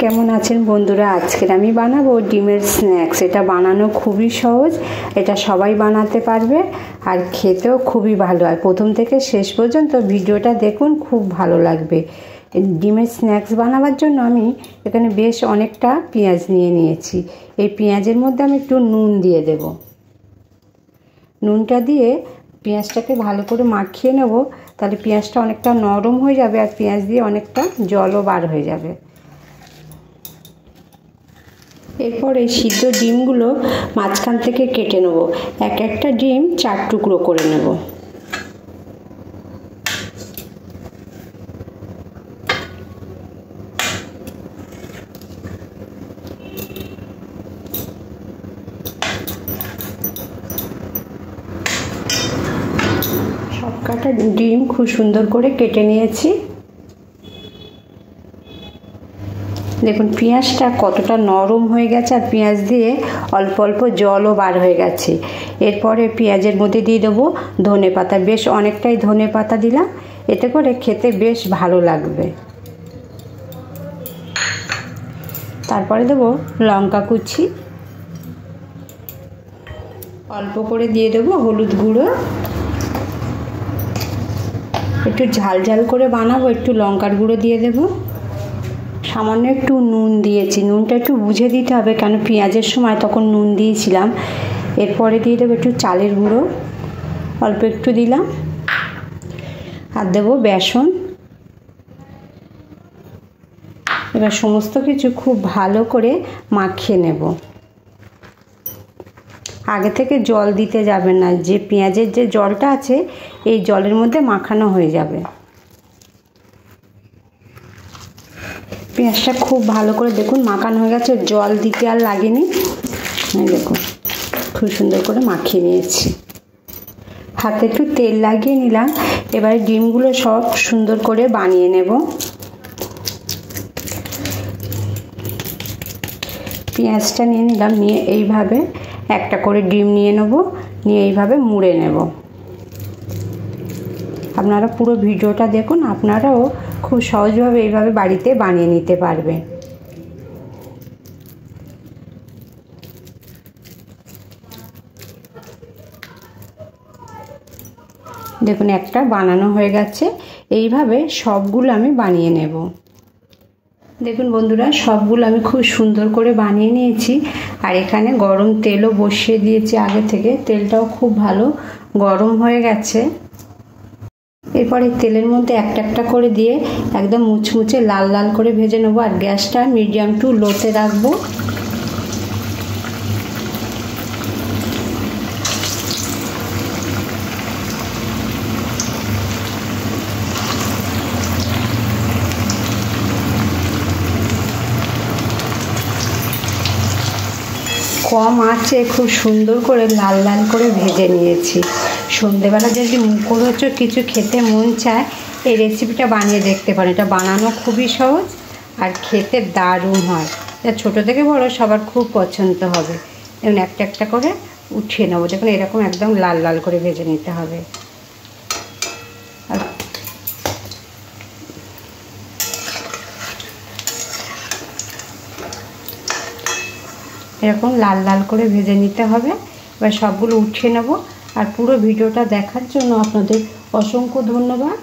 কেমন আছেন বন্ধুরা? আজকের আমি বানাবো ডিমের স্ন্যাক্স। এটা বানানো খুবই সহজ, এটা সবাই বানাতে পারবে আর খেতেও খুবই ভালো হয়। প্রথম থেকে শেষ পর্যন্ত ভিডিওটা দেখুন, খুব ভালো লাগবে। ডিমের স্ন্যাক্স বানাবার জন্য আমি এখানে বেশ অনেকটা পেঁয়াজ নিয়ে নিয়েছি। এই পেঁয়াজের মধ্যে আমি একটু নুন দিয়ে দেব। নুনটা দিয়ে পেঁয়াজটাকে ভালো করে মাখিয়ে নেব, তাহলে পেঁয়াজটা অনেকটা নরম হয়ে যাবে আর পেঁয়াজ দিয়ে অনেকটা জলও বার হয়ে যাবে। এরপর এই সিদ্ধ ডিমগুলো মাঝখান থেকে কেটে নেব। এক একটা ডিম 4 টুকরো করে নেব। সব কটা ডিম খুব সুন্দর করে কেটে নিয়েছি। দেখুন পেঁয়াজটা কতটা নরম হয়ে গেছে আর পেঁয়াজ দিয়ে অল্প অল্প জলও বার হয়ে গেছে। এরপরে পেঁয়াজের মধ্যে দিয়ে দেবো ধনে পাতা। বেশ অনেকটাই ধনে পাতা দিলাম, এতে করে খেতে বেশ ভালো লাগবে। তারপরে দেবো লঙ্কা কুচি, অল্প করে দিয়ে দেবো হলুদ গুঁড়ো। একটু ঝাল ঝাল করে বানাবো, একটু লঙ্কার গুঁড়ো দিয়ে দেবো। সামান্য একটু নুন দিয়েছি, নুনটা একটু বুঝে দিতে হবে, কেন পেঁয়াজের সময় তখন নুন দিয়েছিলাম। এরপরে দিয়ে দেবো একটু চালের গুঁড়ো, অল্প একটু দিলাম, আর দেবো বেসন। এবার সমস্ত কিছু খুব ভালো করে মাখিয়ে নেব। আগে থেকে জল দিতে যাবে না, যে পেঁয়াজের যে জলটা আছে এই জলের মধ্যে মাখানো হয়ে যাবে। পেঁয়াজটা খুব ভালো করে দেখুন মাখানো হয়ে গেছে, জল দিতে আর লাগেনি। দেখুন খুব সুন্দর করে মাখিয়ে নিয়েছি। হাতে একটু তেল লাগিয়ে নিলাম। এবারে ডিমগুলো সব সুন্দর করে বানিয়ে নেব। পেঁয়াজটা নিয়ে নিলাম, নিয়ে এইভাবে একটা করে ডিম নিয়ে নেব, নিয়ে এইভাবে মুড়ে নেব। আপনারা পুরো ভিডিওটা দেখুন, আপনারাও খুব সহজভাবে এইভাবে বাড়িতে বানিয়ে নিতে পারবেন। দেখুন একটা বানানো হয়ে গেছে। এইভাবে সবগুলো আমি বানিয়ে নেব। দেখুন বন্ধুরা, সবগুলো আমি খুব সুন্দর করে বানিয়ে নিয়েছি। আর এখানে গরম তেলও বসিয়ে দিয়েছি আগে থেকে, তেলটাও খুব ভালো গরম হয়ে গেছে। এরপরে তেলের মধ্যে একটা একটা করে দিয়ে একদম মুচমুচে লাল লাল করে ভেজে নেবো। আর গ্যাসটা মিডিয়াম টু লোতে রাখবো। কম আঁচে খুব সুন্দর করে লাল লাল করে ভেজে নিয়েছি। সন্ধেবেলা যদি মুখরোচক কিছু খেতে মন চায়, এই রেসিপিটা বানিয়ে দেখতে পারেন। এটা বানানো খুবই সহজ আর খেতে দারুণ হয়। এটা ছোটো থেকে বড় সবার খুব পছন্দ হবে। দেখুন একটা একটা করে উঠিয়ে নেবো। দেখুন এরকম একদম লাল লাল করে ভেজে নিতে হবে। আর এরকম লাল লাল করে ভেজে নিতে হবে। এবার সবগুলো উঠিয়ে নেব। আর পুরো ভিডিওটা দেখার জন্য আপনাদের অসংখ্য ধন্যবাদ।